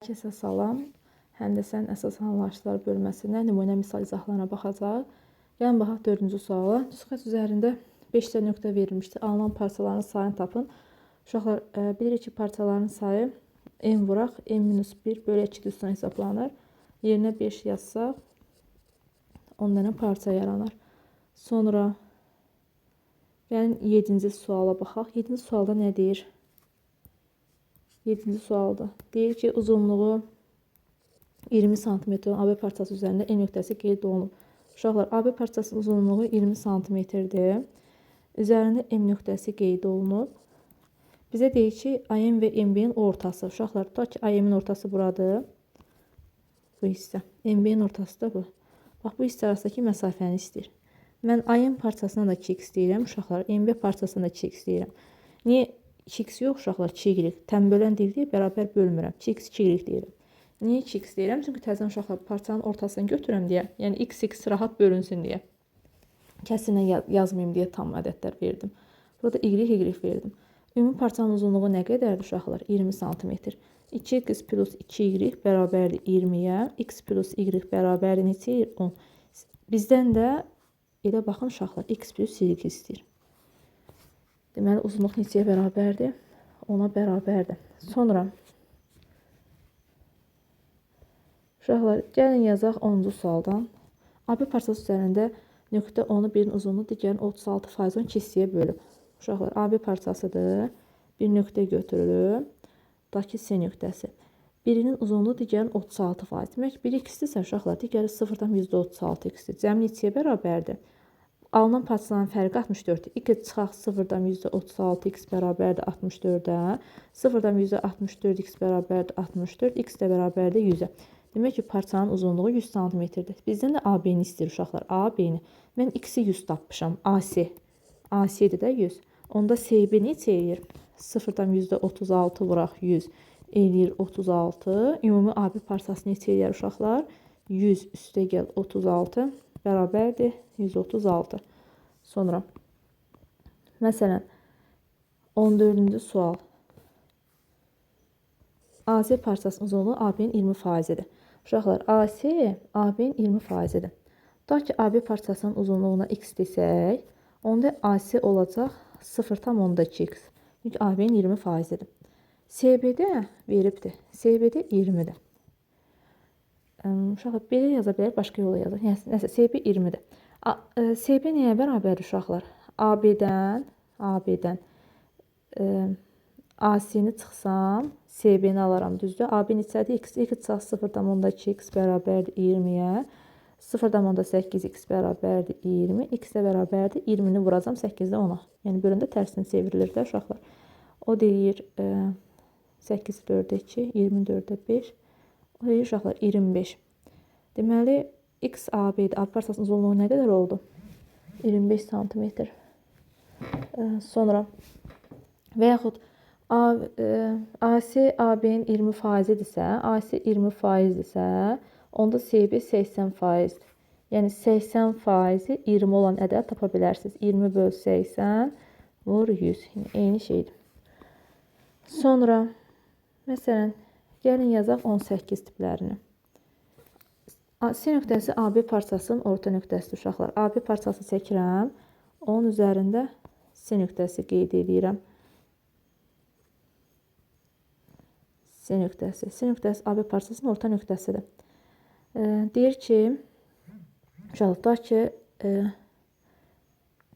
Kəsə salam. Həndəsənin əsas anlayışlar bölməsində nümunə misal izahlarına baxacaq. Gəlin baxaq 4-cü suala. Süxət üzərində 5 nöqtə verilmişdir. Alınan parçaların sayını tapın. Uşaqlar, bilirik ki, parçaların sayı n vuraq, n-1 bölü 2 üstündən hesablanır. Yerinə 5 yazsaq 10 dənə parça yaranır. Sonra gəlin 7-ci suala baxaq. 7-ci sualda nə deyir? 7-ci sualda deyir ki, uzunluğu 20 cm olan AB parçası üzərində E nöqtəsi qeyd olunub. Uşaqlar, AB parçasının uzunluğu 20 cm-dir. Üzərində M nöqtəsi qeyd olunub. Bizə deyir ki, AM və MB-nin ortası. Uşaqlar, tutaq ki, AM-in ortası buradır. Bu hissə. MB-nin ortası da bu. Bax, bu hissə arasındakı məsafəni istəyir. Mən AM parçasına da 2x deyirəm. Uşaqlar, MB parçasına da 2x deyirəm. Niyə 2x yox, uşaqlar? 2y. Tənbölən deyil, bərabər bölmürəm. 2x, 2y deyirəm. Niyə 2x deyirəm? Çünki təzən uşaqlar parçanın ortasını götürəm deyə. Yəni, x rahat bölünsün deyə. Kəsinlə yazmayayım deyə tam ədədlər verdim. Burada y verdim. Ümumi parçanın uzunluğu nə qədərdir uşaqlar? 20 cm. 2x plus 2y bərabərdir 20-yə. X plus y bərabərdir neçə? 10. Bizdən də elə baxın uşaqlar, x plus y istəyir. Deməli, uzunluq neçəyə bərabərdir? 10-a bərabərdir. Sonra uşaqlar, gəlin yazaq 10-cu sualdan. AB parçası üzərində nöqtə 10-u birin uzunluğu digərin 36%-ın hissəyə bölüb. Uşaqlar, AB parçasıdır. Bir nöqtə götürülüb. Tutaq ki, C nöqtəsi. Birinin uzunluğu digərin 36%. Demək, biri x-dirsə, uşaqlar, digəri 0-dan %36x-dir. Cəmi neçəyə bərabərdir? Alınan parçaların fərqi 64-dir. 2 çıxaq 0-dan %36x bərabərdir 64-ə. 0-dan %64x bərabərdir 64. X də bərabərdir 100-ə. Demək ki, parçanın uzunluğu 100 cm-dir. Bizdən də AB-ni istəyir uşaqlar. AB-ni. Mən x-i 100 tapmışam. AC. AC-dir də 100. Onda CB neçə eləyir? 0-dan %36 vuraq 100 eləyir 36. Ümumi AB parçası neçə eləyir uşaqlar? 100 üstə gəl 36 bərabərdir 136. Sonra məsələn 14-cü sual. AC parçasının uzunluğu AB-nin 20%-dir. Uşaqlar, AC AB-nin 20%-dir. Tutaq ki, AB parçasının uzunluğuna x desək, onda AC olacaq 0,2x. Çünki AB-nin 20%-dir. CB-də veribdir. CB-də 20-dir. Uşaqlar, belə yaza bilər, başqa yola yazaq. Nəsə, CB 20-dir. CB nəyə bərabərdir uşaqlar? AB-dən AC-ni çıxsam, CB-ni alaram, düzdür? AB neçədir? X çıxaq 0,2x bərabərdir 20-yə. 0,8x bərabərdir 20. X də bərabərdir 20-ni vuracam 8-də 10-a. Yəni, bölündə tərsini çevrilir də uşaqlar. O deyir 8 4-də 2, 24-də 5. O deyir uşaqlar 25. Deməli, x AB-dir. AB parçasının uzunluğu nə qədər oldu? 25 cm. Sonra və yaxud AC AB-nin 20%-dirsə, AC 20%-dirsə, onda CB 80%-dir. Yəni 80%-i 20 olan ədəd tapa bilərsiniz. 20 böl 80 vur 100. Yəni, eyni şeydir. Sonra, məsələn, gəlin yazaq 18 tiplərini. C nöqtəsi AB parçasının orta nöqtəsidir uşaqlar. AB parçası çəkirəm. Onun üzərində C nöqtəsi qeyd edirəm. C nöqtəsi. C nöqtəsi AB parçasının orta nöqtəsidir. Deyir ki, uşaqlar, tutaq ki,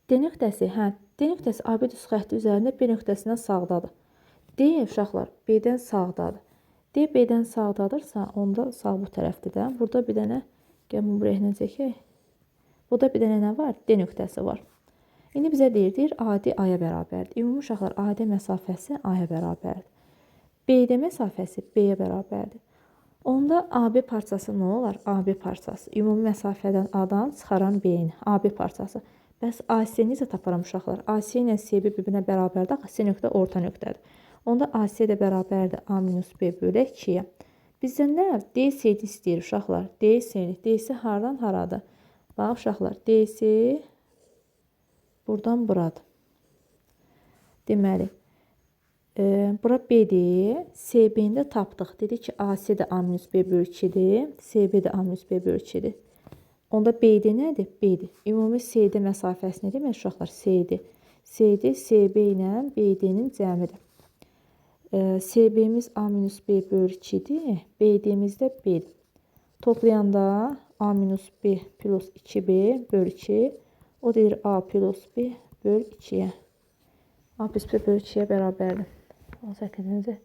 D nöqtəsi, D nöqtəsi AB düz xətti üzərində B nöqtəsindən sağdadır. D, uşaqlar, B-dən sağdadır. D B-dən sağdadırsa, onda sağ bu tərəfdir də. Burada bir dənə, gəlin buraya nə çəkək? Burada bir dənə nə var? D nöqtəsi var. İndi bizə deyir, AD A-ya bərabərdir. Ümumi uşaqlar, AD məsafəsi A-ya bərabərdir. BD məsafəsi B-yə bərabərdir. Onda AB parçası nə olar? AB parçası. Ümumi məsafədən A-dan çıxaran B-ni. AB parçası. Bəs AC necə taparam uşaqlar? AC ilə CB bir-birinə bərabərdir. Axı C nöqtə orta nöqtədir. Onda AC də bərabərdir A minus B bölü 2-yə. Bizdən nə? DC-ni istəyir uşaqlar. DC-ni. DC haradan haradır? Bax uşaqlar, DC buradan buradır. Deməli, Bura B-dir. CB-ni də tapdıq. Dedik ki, AC də A minus B bölü 2-dir. CB də A minus B bölü 2-dir. Onda BD nədir? B-dir. Ümumi CD məsafəsi nə demək uşaqlar? CD. CD CB ilə BD-nin cəmidir. CB-miz A minus B bölü 2-dir. BD-miz də B-dir. Toplayanda A minus B plus 2B bölü 2. O deyir A plus B bölü 2-yə. A plus B bölü 2-yə bərabərdir. 18-ci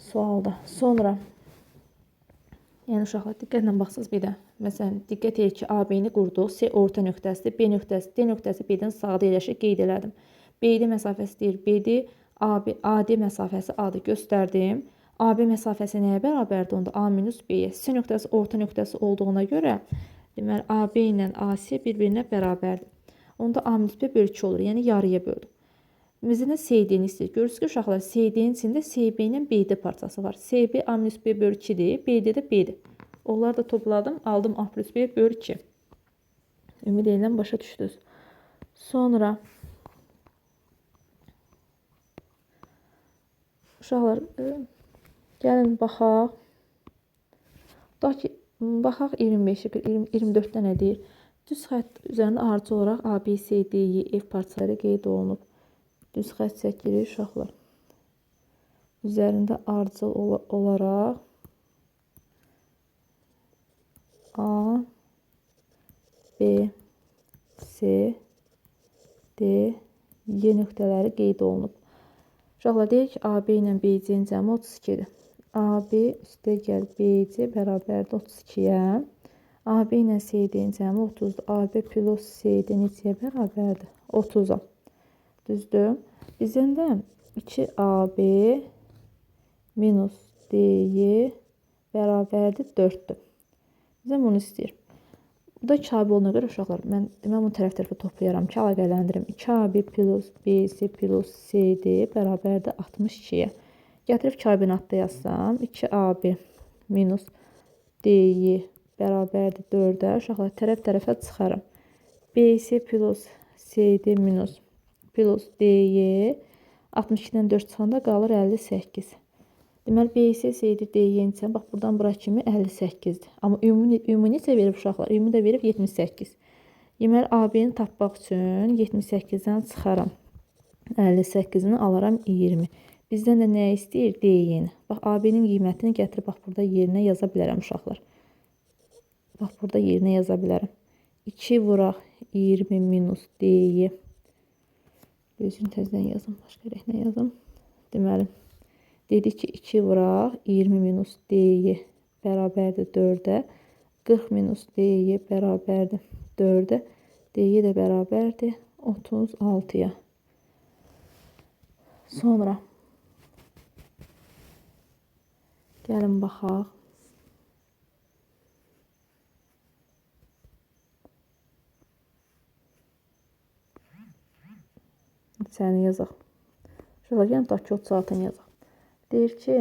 sualda. Sonra yəni uşaqlar diqqətlə baxsınız bir də. Məsələn, diqqət edin ki, AB-ni qurduq. C orta nöqtəsidir. B nöqtəsi, D nöqtəsi B-dən sağda yerləşir. Qeyd elədim. BD məsafəsi deyir B-dir. AD məsafəsi A-dır. Göstərdim. AB məsafəsi nəyə bərabərdir? Onda A minus B-yə. C nöqtəsi orta nöqtəsi olduğuna görə deməli, AB ilə AC bir-birinə bərabərdir. Onda A minus B bölü 2 olur. Yəni, yarıya böldüm. Bizdə CD-ni istəyir. Görürsünüz ki, uşaqlar, CD-nin içində CB ilə BD parçası var. CB A minus B bölü 2-dir. BD də B-dir. Onları da topladım. Aldım A plus B bölü 2. Ümid edirəm başa düşdünüz. Sonra uşaqlar, gəlin baxaq. Baxaq 24-də nə deyir? Düz xətt üzərində ardıcıl olaraq A, B, C, D, E, F parçaları qeyd olunub. Düz xətt çəkilir uşaqlar. Üzərində ardıcıl olaraq A, B, C, D, Y nöqtələri qeyd olunub. Uşaqlar deyək ki, AB ilə BC-nin cəmi 32-dir. AB üstə gəl BC bərabərdir 32-yə. AB ilə CD-nin cəmi 30-dur. AB plus CD neçəyə bərabərdir? 30-a. Düzdür. Bizdən də 2AB minus DY bərabərdir 4-dür. Bizdən bunu istəyir. Bu da 2AB olduğuna görə uşaqlar, mən bunu tərəf-tərəfə toplayaram ki, əlaqələndirim. 2AB plus BC plus CD bərabərdir 62-yə. Gətirib 2AB-ni adda yazsam, 2AB minus DY bərabərdir 4-ə. Uşaqlar, tərəf-tərəfə çıxarım. BC plus CD minus plus DY 62-dən 4 çıxanda qalır 58. Deməli, BC, CD, DY-nin içində, bax, buradan bura kimi 58-dir. Amma ümumi neçə verib uşaqlar? Ümumi də verib 78. Deməli, AB-ni tapmaq üçün 78-dən çıxaram. 58-ni alaram 20. Bizdən də nə istəyir? DY-ni. Bax, AB-nin qiymətini gətirib, bax, burada yerinə yaza bilərəm uşaqlar. Bax, burada yerinə yaza bilərəm. 2 vuraq 20 minus DY. Özün təzdən yazım, başqa rəhlə yazım. Deməli, dedik ki, 2 vuraq 20 minus DY bərabərdir 4-ə. 40 minus DY bərabərdir 4-ə. DY də bərabərdir 36-ya. Sonra gəlin baxaq. Səni yazaq. Şurada gəlin, tutaq ki, 36-ını yazaq. Deyir ki,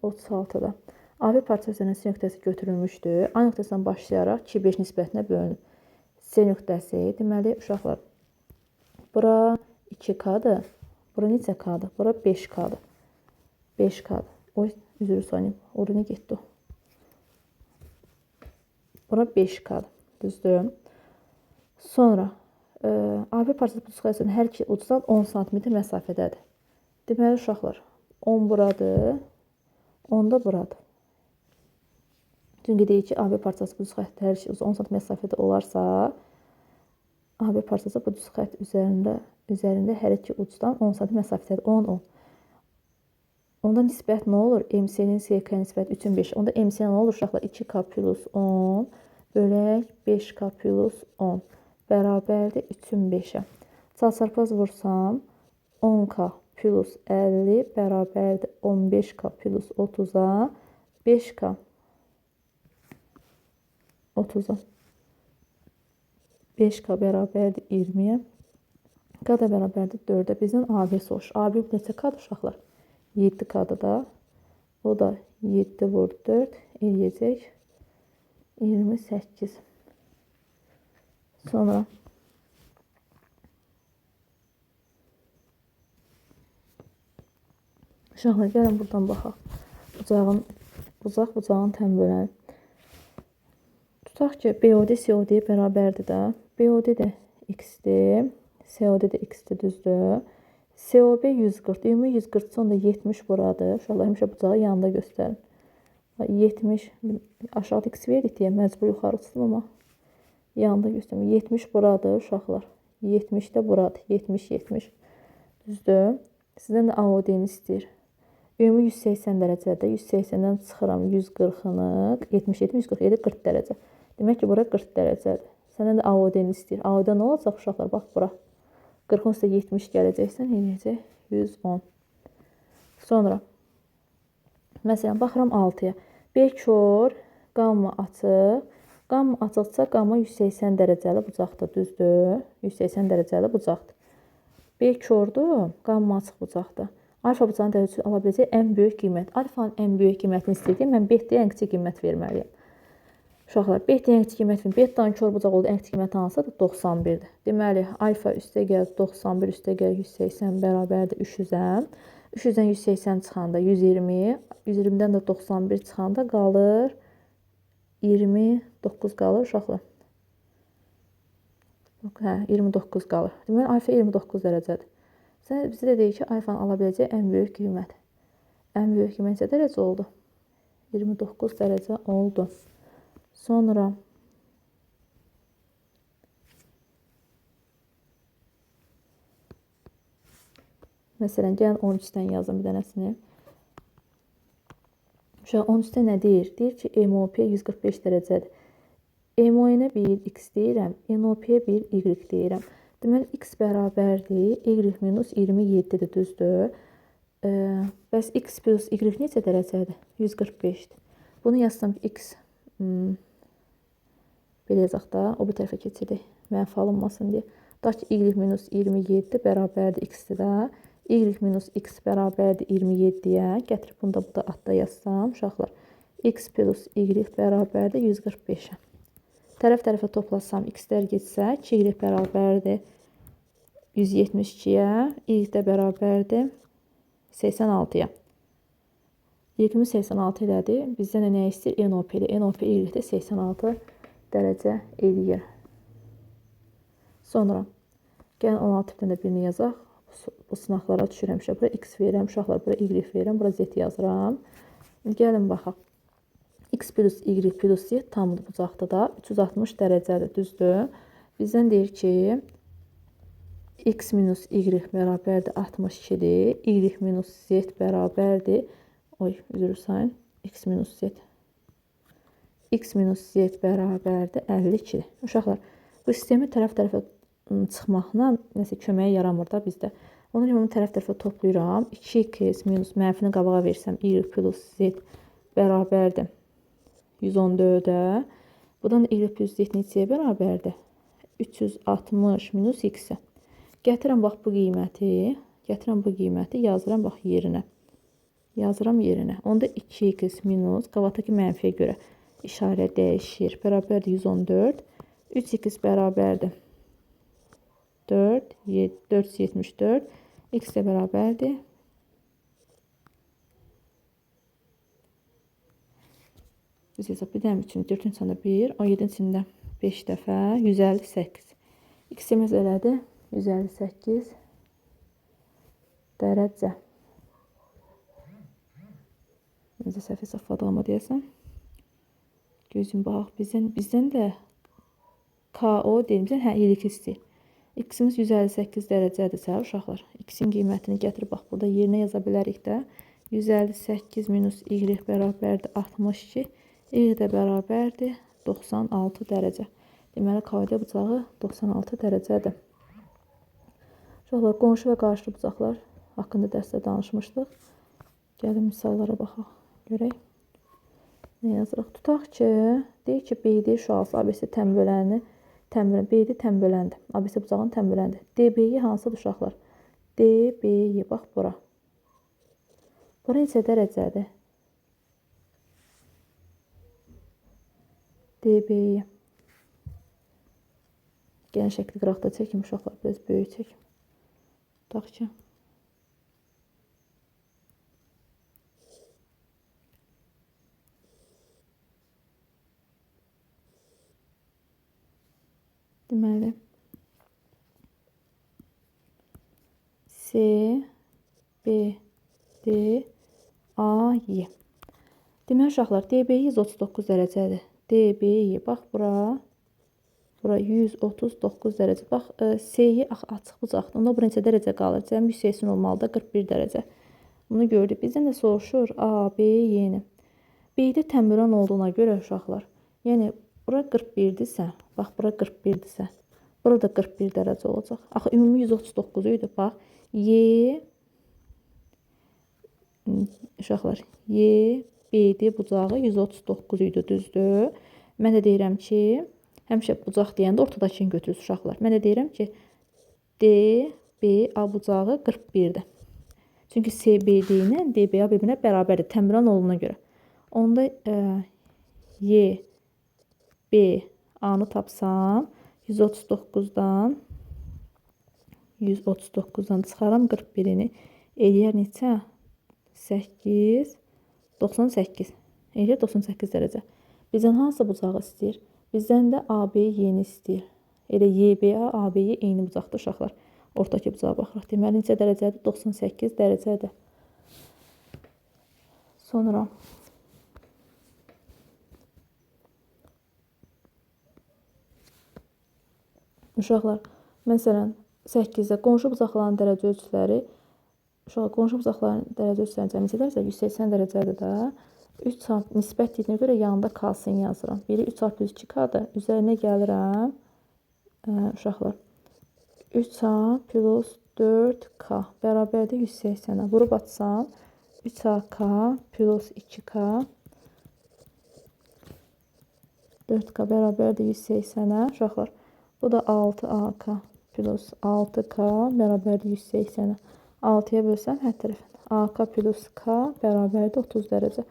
36-da AB parçasının C nöqtəsi götürülmüşdür. A nöqtəsindən başlayaraq 2-5 nisbətinə bölünür. C nöqtəsi, deməli, uşaqlar, bura 2K-dır. Bura neçə K-dır? Bura 5K-dır. 5K-dır. Oy, üzrü sanayım. Oraya getdi o. Bura 5K-dır. Düzdür. Sonra AB parçası bu xəttinin hər iki ucundan 10 cm məsafədədir. Deməli, uşaqlar, 10 buradır, 10 da buradır. Çünki deyir ki, AB parçası bu xətt hər iki 10 cm məsafədə olarsa, AB parçası bu düz xətt üzərində hər iki ucdan 10 cm məsafədədir. 10, 10. Onda nisbət nə olur? MC-nin CK nisbəti 3-ün 5. Onda MC nə olur uşaqlar? 2K plus 10 bölək 5K plus 10 bərabərdir 3-ün 5-ə. Çarpaz vursam 10K plus 50 bərabərdir 15K plus 30-a 5K 30-a 5K bərabərdir 20-yə. K da bərabərdir 4-ə. Bizdən AB soruşur. AB neçə K'dır uşaqlar? 7 K'dır da. O da 7 vur 4 eləyəcək 28. Sonra Uşaqlar, gəlin buradan baxaq. Bucağın tən böləni. Tutaq ki, BOD COD bərabərdir də. BOD də x-dir. COD də x-dir, düzdür. COB 140. Ümumi 140 sonra 70 buradır. Uşaqlar, həmişə bucağı yanında göstərin. 70 aşağıda x verdik deyə məcbur yuxarı tutulur, amma yanında göstərin. 70 buradır uşaqlar. 70 də buradır. 70. Düzdür. Sizdən də AOD-ni istəyir. Ümumi 180 dərəcədə. 180-dən çıxıram 140-ını. 147 40 dərəcə. Demək ki, bura 40 dərəcədir. Səndən də AOD-ni istəyir. AOD nə olacaq uşaqlar? Bax bura. 40-ın üstə 70 gələcəksən, eləyəcək 110. Sonra, məsələn, baxıram 6-ya. B kör, qamma açıq. Qamma açıqsa, qamma 180 dərəcəli bucaqdır, düzdür. 180 dərəcəli bucaqdır. B kördür, qamma açıq bucaqdır. Alfa bucağın dərəcəsi ala biləcək ən böyük qiymət. Alfanın ən böyük qiymətini istəyirəm, mən beta-yə ən kiçik qiymət verməliyəm. Uşaqlar, beta-yə ən kiçik qiymət verin. Beta-dan kör bucaq oldu, ən kiçik qiymət hansıdır? 91-dir. Deməli, alfa üstə gəl 91, üstə gəl 180 bərabərdir 300-dən. 300-dən 180 çıxanda 120, 120-dən də 91 çıxanda qalır 29 qalır uşaqlar. Hə, 29 qalır. Deməli, alfa 29 dərəcədir. Bizə də deyir ki, alfanın ala biləcəyi ən böyük qiymət. Ən böyük qiymət neçə dərəcə oldu? 29 dərəcə oldu. Sonra məsələn, gəlin 13-dən yazın bir dənəsini. 13-də nə deyir? Deyir ki, MOP 145 dərəcədir. MON-ə 1 x deyirəm, NOP-yə 1 y deyirəm. Deməli, x bərabərdir, y minus 27-dir, düzdür. Bəs x plus y necə dərəcədir? 145-dir. Bunu yazsam ki, x belə yazaq da, o bir tərəfə keçirik, mənfi alınmasın deyə. Da ki, y minus 27 bərabərdir x-dir də. Y minus x bərabərdir 27-yə. Gətirib bunu da burada adda yazsam, uşaqlar. X plus y bərabərdir 145-ə. Tərəf-tərəfə toplasam, x-lər getsə, 2y bərabərdir 172-yə, y də bərabərdir 86-ya. Y-imiz 86 elədir. Bizdən nə istəyir? NOP-dir. NOP y-də 86 dərəcə eləyir. Sonra, gəlin 16 tipdən də birini yazaq. Bu sınaqlara düşürəm. Bura x verirəm, uşaqlar, bura y verirəm, bura z yazıram. Gəlin baxaq. X plus y plus z tamdır bucaqda da 360 dərəcədir, düzdür. Bizdən deyir ki, x minus y bərabərdir 62-dir. Y minus z bərabərdir, üzr sayın, x minus z. X minus z bərabərdir 52-dir. Uşaqlar, bu sistemi tərəf-tərəfə çıxmaqla nəsə köməyə yaramır da bizdə. Onun üçün bunu tərəf-tərəfə toplayıram. 2x minus mənfini qabağa versəm, y plus z bərabərdir 114-ə. Buradan y plus z neçəyə bərabərdir? 360 minus x-ə. Gətirəm bax bu qiyməti, yazıram bax yerinə. Yazıram yerinə. Onda 2x minus, qabaqdakı mənfiyə görə işarə dəyişir. Bərabərdir 114. 3x bərabərdir 474. X də bərabərdir 1 üçün 4-ün içində 1, 17-in içində 5 dəfə 158. X-imiz elədir 158 dərəcə. Necə səhv hesabladığıma deyəsən. Gözüm bax, bizdən də KO deyim, bizdən hə, ilik istəyir. X-imiz 158 dərəcədirsə, uşaqlar, X-in qiymətini gətirib bax, burada yerinə yaza bilərik də. 158 minus y bərabərdir 62. Y də bərabərdir 96 dərəcə. Deməli, KD bucağı 96 dərəcədir. Uşaqlar, qonşu və qarşılı bucaqlar haqqında dərsdə danışmışdıq. Gəlin misallara baxaq, görək. Nə yazırıq? Tutaq ki, deyək ki, BD şüası ABC tənböləni, BD tənböləndir. ABC bucağının tənböləndir. DB'yi hansıdır uşaqlar? DB'yi, bax bura. Bura neçə dərəcədir? DB'yi. Gəlin şəkli qıraqda çəkim uşaqlar, biraz böyük çəkim. Tutaq ki. Deməli C, B, D, A, Y. Deməli uşaqlar, DB 139 dərəcədir. DB, bax bura 139 dərəcə. Bax, C-yi açıq bucaqdır. Onda bu neçə dərəcə qalır? Cəmi 180 olmalıdır, 41 dərəcə. Bunu gördük. Bizdən də soruşur A, B, Y-ni. B-də təmviran olduğuna görə uşaqlar, yəni bura 41-dirsə, bax bura 41-dirsə, burada 41 dərəcə olacaq. Axı ümumi 139 idi. Bax, uşaqlar, Y, BD bucağı 139 idi, düzdür. Mən də deyirəm ki, həmişə bucaq deyəndə ortadakını götürürüz uşaqlar. Mən də deyirəm ki, DBA bucağı 41-dir. Çünki CBD ilə DBA bir-birinə bərabərdir, təmviran olduğuna görə. Onda YBA-nı tapsam, 139-dan çıxaram 41-ini. Eləyər neçə? 8, 98. Eləyər 98 dərəcə. Bizdən hansı bucağı istəyir? Bizdən də AB yeni istəyir. Elə YBA, AB-yə eyni bucaqdır uşaqlar. Ortadakı bucağa baxırıq. Deməli, neçə dərəcədir? 98 dərəcədir. Sonra uşaqlar, məsələn, 8-də qonşu bucaqların dərəcə ölçüləri, qonşu bucaqların dərəcə ölçüləri cəmi edərsə 180 dərəcədir də. 3 çarp nisbət dediyinə görə yanında kalsın yazıram. Biri 3 çarpı 2K-dır. Üzərinə gəlirəm. Uşaqlar, 3A plus 4K bərabərdir 180-ə. Vurub atsam, 3AK plus 2K 4K bərabərdir 180-ə. Uşaqlar, bu da 6AK plus 6K bərabərdir 180-ə. 6-ya bölsəm hər tərəfdən. AK plus K bərabərdir 30 dərəcə.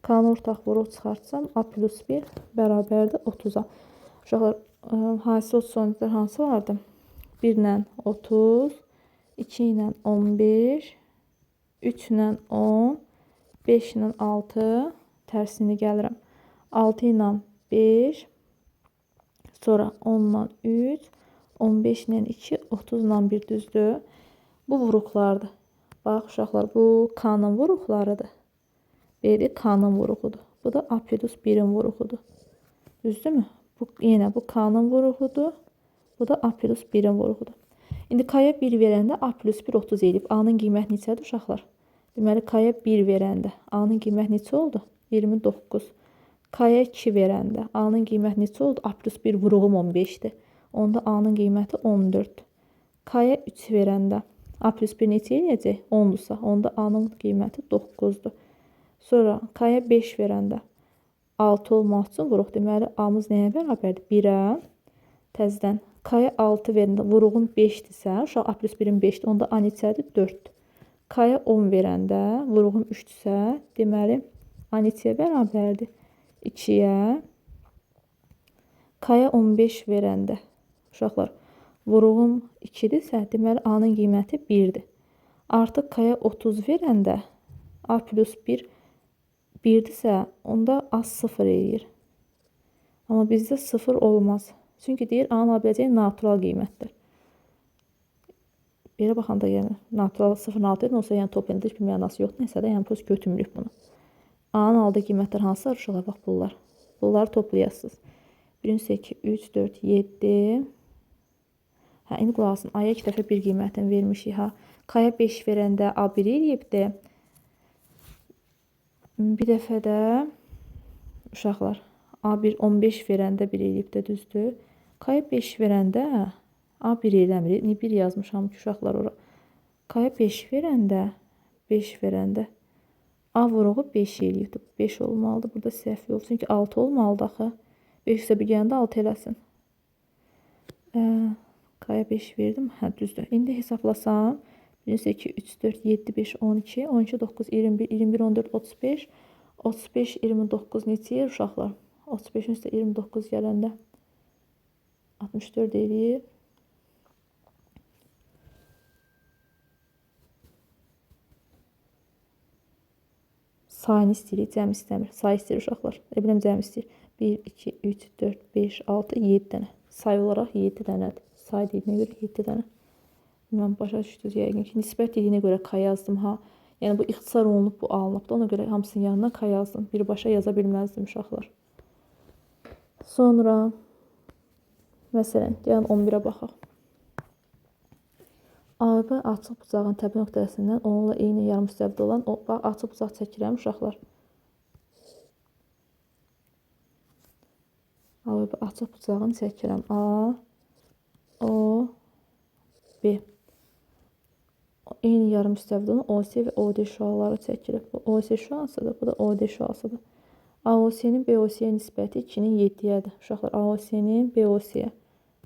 K-nı ortaq vurub çıxartsam, A plus 1 bərabərdir 30-a. Uşaqlar, hasil 30 sonraki hansı vardı? 1 ilə 30, 2 ilə 15, 3 ilə 10, 5 ilə 6, tərsini gəlirəm. 6 ilə 5, sonra 10 ilə 3, 15 ilə 2, 30 ilə 1 düzdür. Bu vuruqlardır. Bax, uşaqlar, bu K-nın vuruqlarıdır. B-də K-nın vuruğudur. Bu da A plus 1-in vuruğudur. Düzdürmü? Yenə bu K-nın vuruğudur. Bu da A plus 1-in vuruğudur. İndi K-ya 1 verəndə A plus 1 30 edib. A-nın qiyməti neçədir uşaqlar? Deməli, K-ya 1 verəndə A-nın qiyməti neçə oldu? 29. K-ya 2 verəndə A-nın qiyməti neçə oldu? A plus 1 vuruğum 15-dir. Onda A-nın qiyməti 14. K-ya 3 verəndə A plus 1 neçə eləyəcək? 10-dursa. Onda A-nın qiyməti 9-dur. Sonra K-ya 5 verəndə 6 olmaq üçün vuruq. Deməli, A-mız nəyə bərabərdir? 1-ə. Təzədən K-ya 6 verəndə vuruğum 5-dirsə, uşaq A plus 1-in 5-dir. Onda A neçədir? 4. K-ya 10 verəndə vuruğum 3-dirsə, deməli, A neçəyə bərabərdir? 2-yə. K-ya 15 verəndə, uşaqlar, vuruğum 2-dirsə, deməli, A-nın qiyməti 1-dir. Artıq K-ya 30 verəndə A plus 1 1-dirsə, onda A 0 eləyir. Amma bizdə 0 olmaz. Çünki deyir, A-nın alabiləcəyi natural qiymətdir. Belə baxanda yəni, natural 0,6 edir, olsa yəni top elində heç bir mənası yoxdur. Nəsə də yəni plus götürmürük bunu. A-nın aldığı qiymətlər hansılar uşaqlar? Bax, bunlar. Bunları toplayasınız. 1, 2, 3, 4, 7. Hə, indi qulaq asın. A-ya 2 dəfə 1 qiymətini vermişik. Ha. K-ya 5 verəndə A 1 eləyibdir. Bir dəfə də uşaqlar A1 15 verəndə 1 eləyib də düzdür. K-ya 5 verəndə A1 eləmir. 1 yazmışam ki uşaqlar ora. K-ya 5 verəndə A vuruğu 5 eləyibdir. 5 olmalıdır. Burada səhv yox. Çünki 6 olmalıdır axı. 5 isə bir gələndə 6 eləsin. K-ya 5 verdim. Hə, düzdür. İndi hesablasam 1, 2, 3, 4, 7, 5, 12, 12, 9, 21, 21, 14, 35, 35, 29 neçə yer uşaqlar? 35-in üstə 29 gələndə 64 eləyir. Sayını istəyirik, cəm istəmir. Say istəyir uşaqlar. Biləm cəm istəyir. 1, 2, 3, 4, 5, 6, 7 dənə. Say olaraq 7 dənədir. Say dediyinə görə 7 dənə. Mən başa düşdünüz yəqin ki, nisbət dediyinə görə K yazdım ha. Yəni bu ixtisar olunub, bu alınıbdı. Ona görə hamısının yanına K yazdım. Birbaşa yaza bilməzdim uşaqlar. Sonra məsələn, deyən 11-ə baxaq. AB açıq bucağın təpə nöqtəsindən onunla eyni yarımüstəvidə olan açıq bucaq çəkirəm uşaqlar. AB açıq bucağını çəkirəm. A, O, B. Eyni yarımüstəvidə olan OC və OD şüaları çəkilir. Bu OC şüasıdır, bu da OD şüasıdır. AOC-nin BOC-yə nisbəti 2-nin 7-yədir. Uşaqlar, AOC-nin BOC-yə.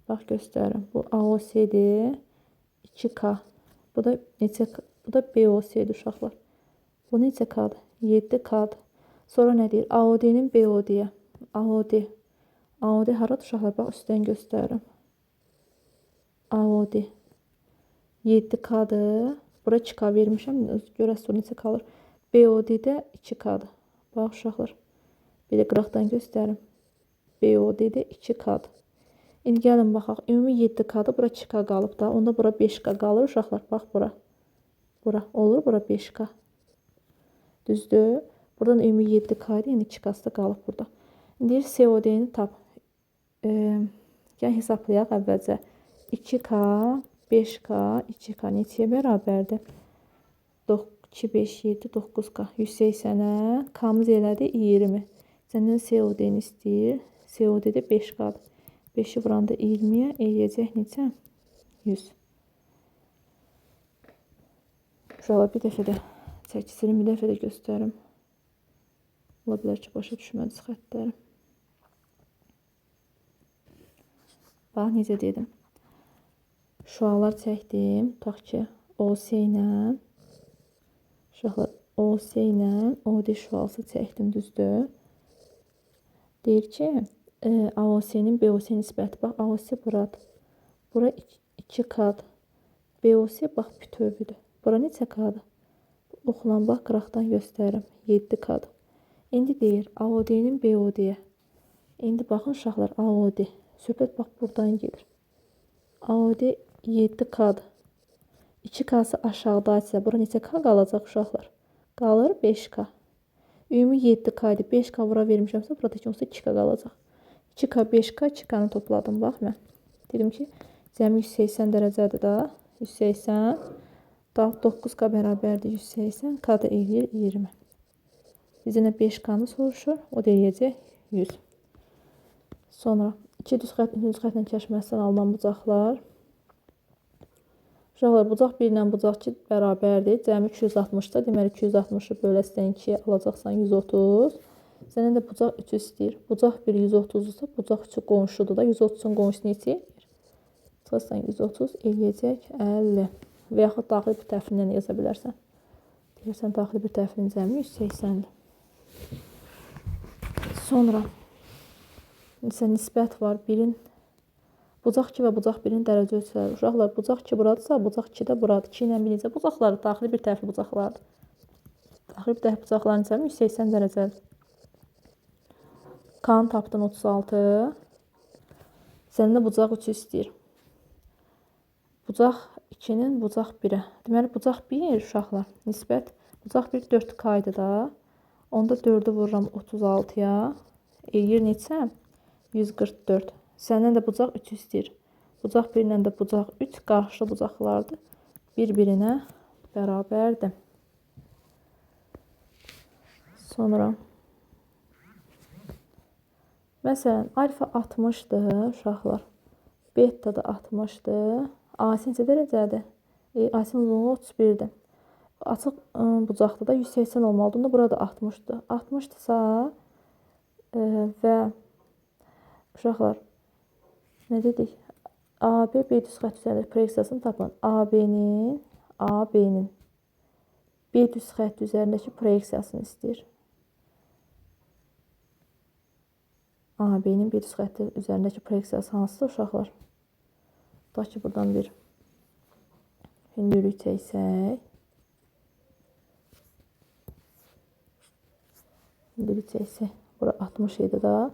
Bax, göstərim. Bu AOC-dir. 2K. Bu da neçə? Bu da BOC-dir uşaqlar. Bu neçə K-dır? 7K-dır. Sonra nə deyir? AOD-nin BOD-yə. AOD. AOD haradır uşaqlar? Bax, üstdən göstərim. AOD. 7K-dır. Bura 2K vermişəm. Görəsiz sonra neçə kalır. BOD-də 2K-dır. Bax, uşaqlar. Bir də qıraqdan göstərim. BOD-də 2K-dır. İndi gəlin baxaq. Ümumi 7K-dır. Bura 2K qalıb da. Onda bura 5K qalır uşaqlar. Bax, bura. Bura. Olur, bura 5K. Düzdür. Buradan ümumi 7K-dır. Yəni 2K-sı da qalıb burada. İndi COD-ni tap. Gəlin hesablayaq əvvəlcə. 2K, 5K, 2K neçəyə bərabərdir? 2, 5, 7, 9K. 180-ə. K-mız elədi 20. Səndən COD-ni istəyir. COD-də 5K-dır. 5-i vuranda 20-yə eləyəcək neçə? 100. Uşaqlar, bir dəfə də çəkisirim, bir dəfə də göstərim. Ola bilər ki, başa düşmədiniz xətləri. Bax, necə dedim. Şüalar çəkdim. Tutaq ki, OC ilə uşaqlar, OC ilə OD şüası çəkdim, düzdür. Deyir ki, AOC-nin BOC nisbəti. Bax, AOC buradır. Bura 2K-dır. BOC bax, bütövüdür. Bura neçə K-dır? Oxulan bax, qıraqdan göstərim. 7K-dır. İndi deyir, AOD-nin BOD-yə. İndi baxın, uşaqlar, AOD. Söhbət bax, buradan gedir. AOD 7K-dır. 2K-sı aşağıdaysa, bura neçə K qalacaq uşaqlar? Qalır 5K. Ümumi 7K idi. 5K vura vermişəmsə, burada ki, 2K qalacaq. 2K, 5K, 2K-nı topladım. Bax, mən. Dedim ki, cəmi 180 dərəcədir da. 180. 9K bərabərdir 180. K da eləyir 20. Bizə 5K-nı soruşur. O da eləyəcək 100. Sonra 2 düz xətlə kəşməzdən alınan bucaqlar. Uşaqlar, bucaq 1 ilə bucaq 2 bərabərdir. Cəmi 260-da. Deməli, 260-ı böləsən 2-yə alacaqsan 130. Səndən də bucaq 3 istəyir. Bucaq 1 130-dursa, bucaq 3 qonşudur da. 130-un qonşusu neçə eləyir? Çıxarsan 130 eləyəcək 50. Və yaxud daxili bir təfrindən yaza bilərsən. Deyirsən, daxili bir təfrin cəmi 180-dir. Sonra nisbət var. Bucaq 2 və bucaq 1-in dərəcə ölçüləri. Uşaqlar, bucaq 2 buradırsa, bucaq 2 də buradır. 2 ilə 1 necə bucaqlar? Daxili bir tərəfli bucaqlardır. Daxili bir tərəfli bucaqların cəmi 180 dərəcədir. K-nı tapdın 36. Səndə bucaq 3 istəyir. Bucaq 2-nin bucaq 1-ə. Deməli, bucaq 1 uşaqlar. Nisbət. Bucaq 1 4K idi da. Onda 4-ü vururam 36-ya. Eləyir neçə? 144. Səndən də bucaq 3 istəyir. Bucaq 1 ilə də bucaq 3 qarşılı bucaqlardır. Bir-birinə bərabərdir. Sonra məsələn, alfa 60-dır uşaqlar. Beta da 60-dır. AC neçə dərəcədir? AC-nin uzunluğu 31-dir. Açıq bucaqda da 180 olmalıdır. Onda burada 60-dır. 60-dırsa və uşaqlar, nə dedik? AB B düz xətt üzərində proyeksiyasını tapın. AB-nin B düz xətt üzərindəki proyeksiyasını istəyir. AB-nin B düz xətt üzərindəki proyeksiyası hansıdır uşaqlar? Tutaq ki, buradan bir hündürlük çəksək. Hündürlük çəksək. Bura 60 idi da.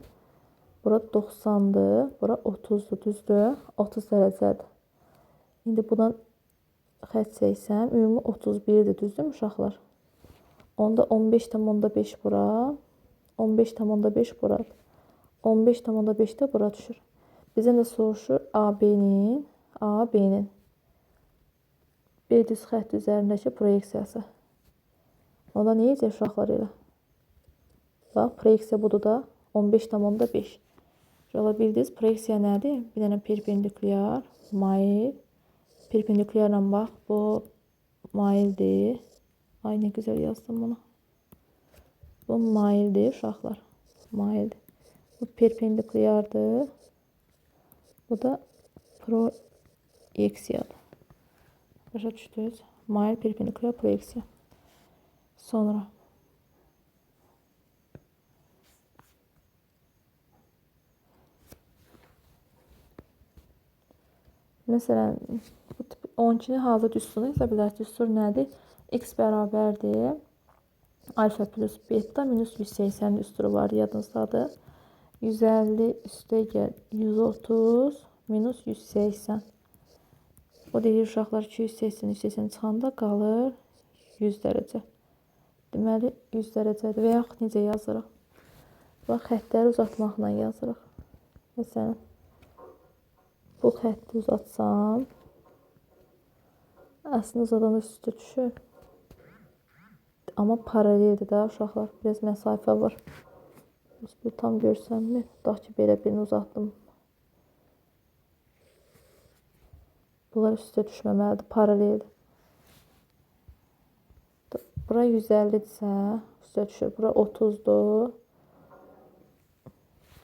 Bura 90'dır. Bura 30'dur, düzdür? 30 dərəcədir. İndi buradan xətt çəksəm, ümumi 31'dir, düzdür uşaqlar? Onda 15,5 bura, 15,5 bura, 15,5 də bura düşür. Bizdən də soruşur AB-nin B düz xətt üzərindəki proyeksiyası. Onda nə edəcək uşaqlar elə? Bax, proyeksiya budur da 15,5. Uşaqlar bildiniz, proyeksiya nədir? Bir dənə perpendikulyar, mail. Perpendikulyarla bax, bu maildir. Ay, nə gözəl yazdım bunu. Bu maildir uşaqlar. Maildir. Bu perpendikulyardır. Bu da proyeksiyadır. Başa düşdünüz? Mail, perpendikulyar, proyeksiya. Sonra məsələn, bu tip 12-ni hazır düsturunu yazа bilərsiniz. Düstur nədir? X bərabərdir. Alfa plus beta minus 180 düsturu var, yadınızdadır. 150 üstə gəl 130 minus 180. O deyir uşaqlar 280, 180 çıxanda qalır 100 dərəcə. Deməli 100 dərəcədir və yaxud necə yazırıq? Bax, xəttləri uzatmaqla yazırıq. Məsələn, bu xətti uzatsam, əslində uzadanda üstü düşür. Amma paraleldir də uşaqlar. Biraz məsafə var. Bu tam görsənmir. Tutaq ki, belə birini uzatdım. Bunlar üstə düşməməlidir. Paraleldir. Bura 150-dirsə, üstə düşür. Bura 30'dur.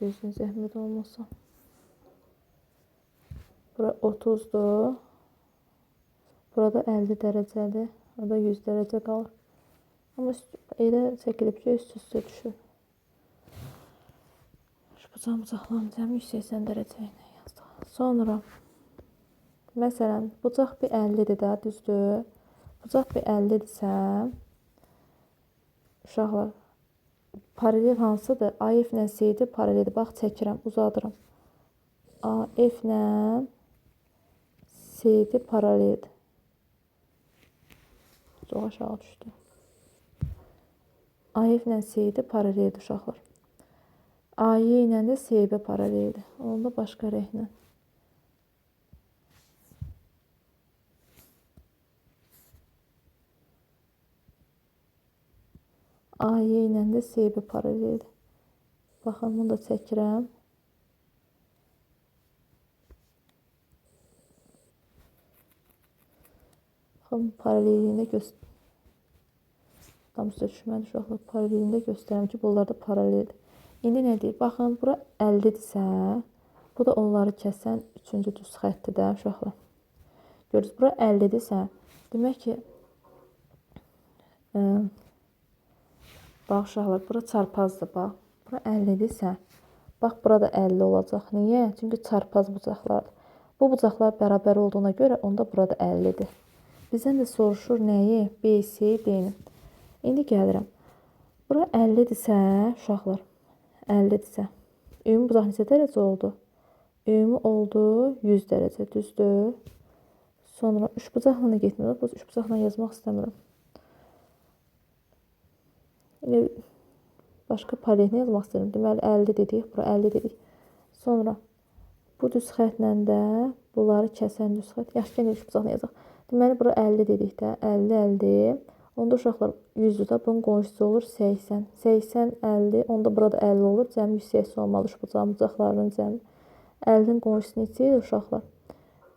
Gözünüz zəhmət olmasa. Bura 30'dur. Burada 50 dərəcədir. Burada 100 dərəcə qalır. Amma elə çəkilib ki, üst-üstə düşür. Şu bucaq-bucaqlarını cəmi 180 dərəcə ilə yazdıq. Sonra, məsələn, bucaq bir 50'dir də, düzdür? Bucaq bir 50'dirsə, uşaqlar, paralel hansıdır? AF ilə CD paraleldir. Bax, çəkirəm, uzadıram. AF ilə CD paraleldir. Çox aşağı düşdü. AF ilə CD paraleldir uşaqlar. AY ilə də CB paraleldir. Onda başqa rənglə. AY ilə də CB paraleldir. Baxın, bunu da çəkirəm. Baxın, paraleliyində göstərir. Tam üstə düşmədi uşaqlar. Paralelində göstərirəm ki, bunlar da paraleldir. İndi nə deyir? Baxın, bura 50'dirsə, bu da onları kəsən 3-cü düz xətdir də uşaqlar. Görürsünüz, bura 50'dirsə, demək ki, bax uşaqlar, bura çarpazdır, bax. Bura 50'dirsə, bax, bura da 50 olacaq. Niyə? Çünki çarpaz bucaqlardır. Bu bucaqlar bərabər olduğuna görə, onda burada 50'dir. Bizdən də soruşur nəyi? B, C, D-ni. İndi gəlirəm. Bura 50'dirsə, uşaqlar, 50'dirsə, ümumi bucaq neçə dərəcə oldu? Ümumi oldu 100 dərəcə, düzdür? Sonra 3 bucaqla da getmir. 3 bucaqla yazmaq istəmirəm. Başqa paralelini yazmaq istəyirəm. Deməli, 50 dedik, bura 50 dedik. Sonra bu düz xətlə də bunları kəsən düz xət. Yaxşı, gəlin 3 bucaqla yazaq. Deməli, bura 50 dedik də, 50, 50. Onda uşaqlar 100'dür da, bunun qonşusu olur 80. 80, 50, onda burada 50 olur. Cəmi 180 olmalı şu bucaqlarının cəmi. 50'nin qonşusu neçə idi uşaqlar?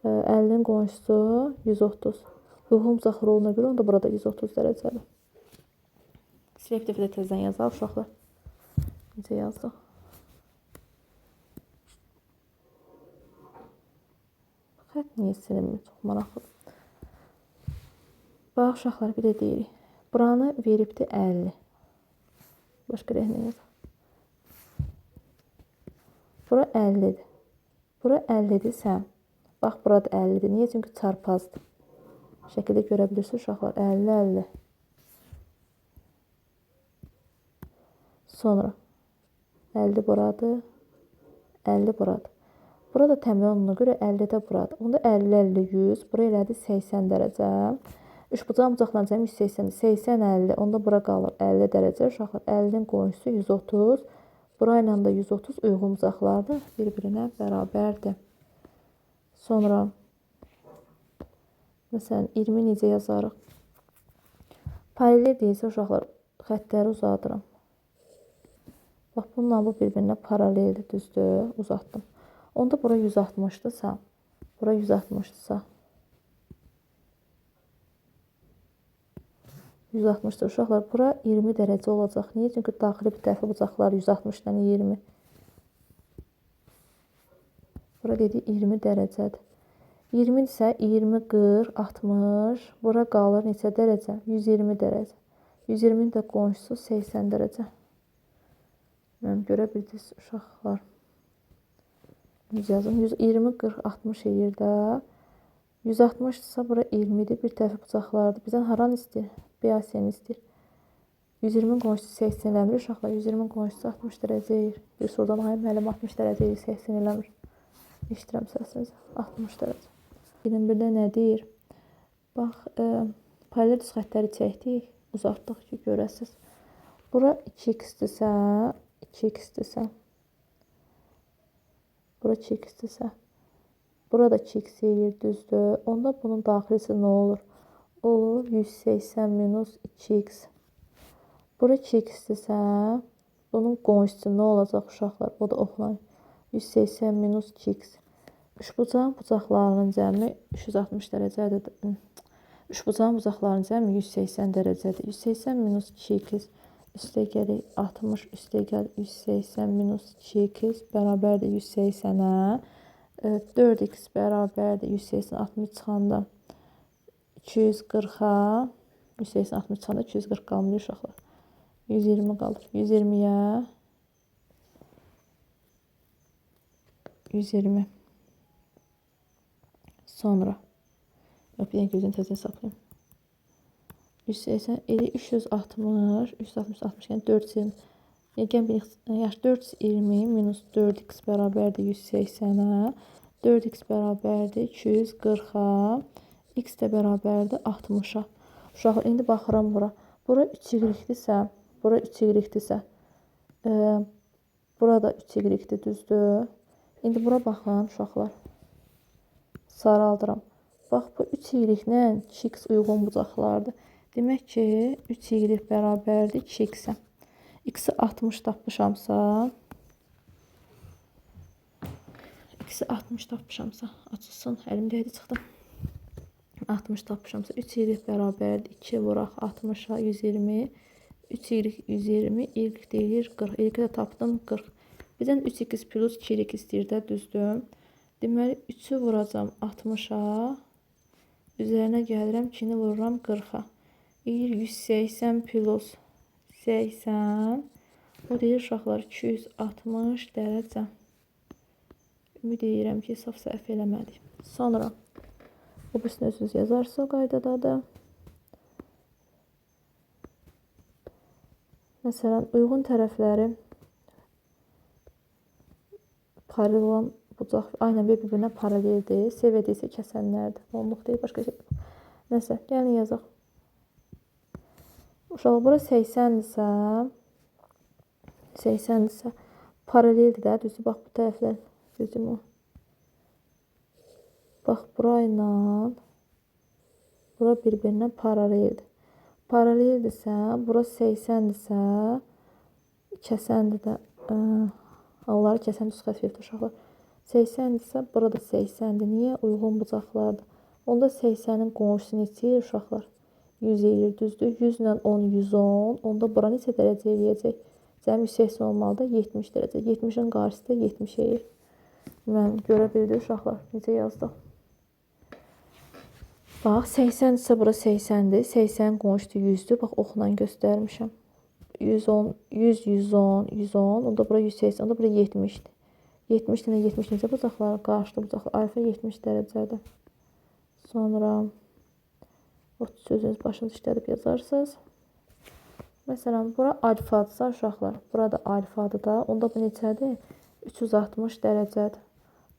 50'nin qonşusu 130. Uyğun bucaqlar olduğuna görə onda burada 130 dərəcədir. Silib dəfə də tezdən yazaq uşaqlar. Necə yazdıq? Xət niyə silinmir? Çox maraqlıdır. Bax uşaqlar, bir də deyirik. Buranı veribdir 50. Başqa rənglə yazaq. Bura 50'dir. Bura 50'dirsə, bax, burada 50'dir. Niyə? Çünki çarpazdır. Şəkildə görə bilirsiniz uşaqlar. 50, 50. Sonra 50 buradır. 50 buradır. Burada təmin olduğuna görə 50 də buradır. Onda 50, 50, 100. Bura elədi 80 dərəcə. Üçbucağın bucaqlarının cəmi 180, 80, 50. Onda bura qalır 50 dərəcə. Uşaqlar 50-nin qonşusu 130. Burayla da 130 uyğun bucaqlardır. Bir-birinə bərabərdir. Sonra məsələn 20 necə yazarıq? Paralel deyilsə uşaqlar xəttləri uzadıram. Bax bununla bu bir-birinə paraleldir, düzdür? Uzatdım. Onda bura 160'dırsa, bura 160'dırsa, 160'dır uşaqlar. Bura 20 dərəcə olacaq. Niyə? Çünki daxili bir tərəfi bucaqlar 160'dan 20. Bura dedi 20 dərəcədir. 20 isə 20, 40, 60. Bura qalır neçə dərəcə? 120 dərəcə. 120'nin də qonşusu 80 dərəcə. Mən görə bildiniz uşaqlar. 100 yazın. 120, 40, 60 eləyir də. 160 ise bura 20'dir. Bir tərəfi bucaqlardır. Bizdən haran istəyir? BAC-ni istəyir. 120'nin qonşusu 80 eləmir uşaqlar. 120'nin qonşusu 60 dərəcə eləyir. Bir sorudan hayır müəllim 60 dərəcə eləyir, 80 eləmir. İştirəm səsinizi. 60 dərəcə. 21-də nə deyir? Bax, paralel düz xəttləri çəkdik. Uzatdıq ki, görəsiniz. Bura 2x-dirsə, 2x-dirsə. Bura 2x-dirsə. Burada 2x eləyir, düzdür. Onda bunun daxilisi nə olur? Olur 180 minus 2x. Bura 2x-dirsə, bunun qonşusu nə olacaq uşaqlar? O da oxlayın. 180 minus 2x. Üçbucağın bucaqlarının cəmi 360 dərəcədir. Üçbucağın bucaqlarının cəmi 180 dərəcədir. 180 minus 2x üstə gəlir 60, üstə gəlir 180 minus 2x bərabərdir 180-ə. 4x bərabərdir 180, 60 çıxanda 240-a. 180, 60 çıxanda 240 qalmır uşaqlar. 120 qalır. 120-yə 120. Sonra yox, bir dənə gözünü təzə hesablayayım. 180, 360, 360, 60, yəni 420. Yəni 420 minus 4x bərabərdir 180-ə. 4x bərabərdir 240-a. X də bərabərdir 60-a. Uşaqlar, indi baxıram bura. Bura 3y-dirsə, bura 3y-dirsə, burada 3y-dir, düzdür. İndi bura baxın uşaqlar. Saraldıram. Bax, bu 3y-lə 2x uyğun bucaqlardır. Demək ki, 3y bərabərdir 2x-ə. X-i 60 tapmışamsa, X-i 60 tapmışamsa, açılsın, əlimdə hedi çıxdı. 60 tapmışamsa, 3y bərabərdir 2 vuraq 60-a 120. 3y 120, y deyir 40. Y də tapdım 40. Bizdən 3x plus 2y istəyir də, düzdür. Deməli, 3-ü vuracam 60-a. Üzərinə gəlirəm, 2-ni vururam 40-a. 180 plus 80. O deyir uşaqlar 260 dərəcə. Ümid edirəm ki, saf səhv eləmədik. Sonra o birisini özünüz yazarsınız o qaydadadır. Məsələn, uyğun tərəfləri paralel olan bucaq aynən bir-birinə paraleldir. Seviyyə isə kəsənlərdir. Onluq deyil, başqa şey. Nəsə, gəlin yazaq. Uşaqlar, bura 80-dirsə, 80-dirsə, paraleldir də, düzdür. Bax, bu tərəflər, düzdür mü? Bax, burayla, bura bir-birinə paraleldir. Paraleldirsə, bura 80-dirsə, kəsəndir də, onları kəsən düz xətt verir uşaqlar. 80-dirsə, burada 80-dir. Niyə? Uyğun bucaqlardır. Onda 80-in qonşusu neçə uşaqlar? 100 eləyir, düzdür. 100 ilə 10, 110. Onda bura neçə dərəcə eləyəcək? Cəmi 180 olmalıdır, 70 dərəcə. 70-in qarşısı da 70 eləyir. Mən görə bildim uşaqlar. Necə yazdıq? Bax, 80 isə bura 80-dir. 80 qonşusu 100-dür. Bax, oxla göstərmişəm. 110, 100, 110, 110. Onda bura 180, onda bura 70-dir. 70 ilə 70 necə bucaqlar? Qarşıda bucaqlar. Alfa 70 dərəcədir. Sonra 30 sözünüz başınız işlədib yazarsınız. Məsələn, bura alfadırsa uşaqlar. Burada alfadır da. Onda bu neçədir? 360 dərəcədir.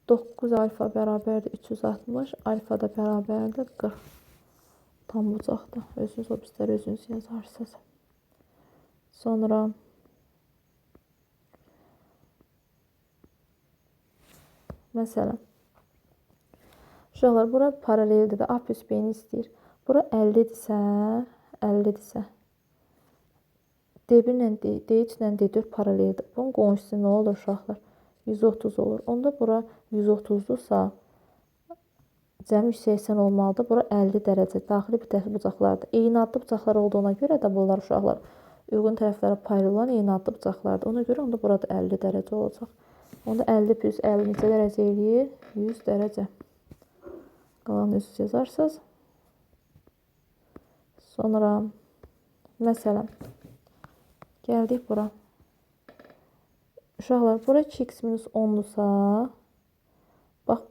9 alfa bərabərdir 360, alfa da bərabərdir 40. Tam bucaqda. Özünüz o bizlər özünüz yazarsınız. Sonra məsələn uşaqlar bura paraleldir də A plus B-ni istəyir. Bura 50-dirsə, 50-dirsə D1 ilə D3 ilə D4 paraleldir. Bunun qonşusu nə olur uşaqlar? 130 olur. Onda bura 130-dursa cəmi 180 olmalıdır. Bura 50 dərəcə daxili bitəsi bucaqlardır. Eyni adlı bucaqlar olduğuna görə də bunlar uşaqlar uyğun tərəflərə paylı olan eyni adlı bucaqlardır. Ona görə onda burada 50 dərəcə olacaq. Onda 50 plus 50 neçə dərəcə eləyir? 100 dərəcə. Qalan özünüz yazarsınız. Sonra məsələn gəldik bura. Uşaqlar bura 2x minus 10-dursa bax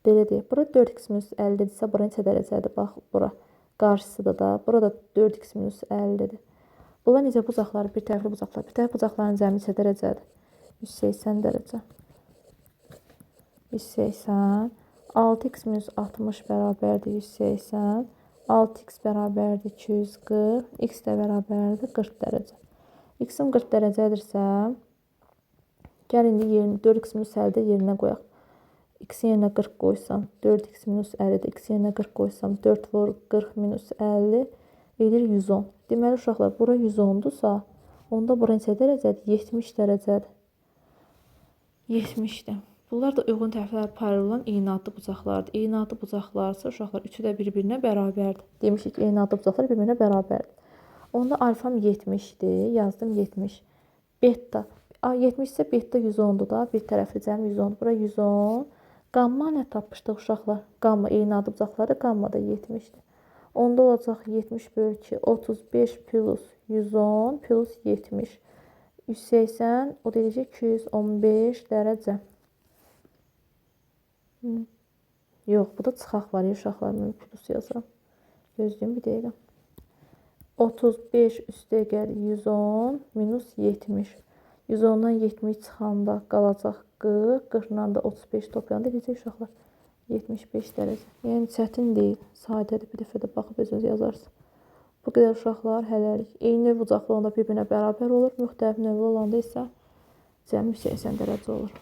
belə deyək. Bura 4x minus 50-dirsə bura neçə dərəcədir? Bax bura qarşısıdır da. Burada 4x minus 50-dir. Bunlar necə bucaqlar? Bir tərəfli bucaqlar. Bir tərəfli bucaqların cəmi neçə dərəcədir? 180 dərəcə. 180. 6x minus 60 bərabərdir 180. 6x bərabərdir 240. X də bərabərdir 40 dərəcə. X-im 40 dərəcədirsə, gəl indi 4x minus 50-də yerinə qoyaq. X-in yerinə 40 qoysam, 4x minus 50-də X-in yerinə 40 qoysam, 4 vur 40 minus 50 edir 110. Deməli, uşaqlar, bura 110-dursa, onda bura neçə dərəcədir? 70 dərəcədir. 70-dir. Bunlar da uyğun tərəflər paylı olan eyni adlı bucaqlardır. Eyni adlı bucaqlarsa, uşaqlar, üçü də bir-birinə bərabərdir. Demişik ki, eyni adlı bucaqlar bir-birinə bərabərdir. Onda alfam 70-dir. Yazdım 70. Beta. 70 isə beta 110-dur da. Bir tərəfli cəmi 110. Bura 110. Qamma nə tapmışdıq uşaqlar? Qamma eyni adlı bucaqları. Qamma da 70-dir. Onda olacaq 70 bölü 2. 35 plus 110 plus 70. 180. O deyəcək 215 dərəcə. Yox, bu da çıxaq var ya uşaqlar. Mən plus yazıram. Gözləyim bir dəqiqə. 35 üstə gəlir 110 minus 70. 110-dan 70 çıxanda qalacaq 40. 40-dan da 35 toplayanda necə uşaqlar? 75 dərəcə. Yəni çətin deyil. Sadədir. Bir dəfə də baxıb özünüz yazarsınız. Bu qədər uşaqlar hələlik. Eyni növ bucaqlı onda bir-birinə bərabər olur. Müxtəlif növlü olanda isə cəmi 80 dərəcə olur.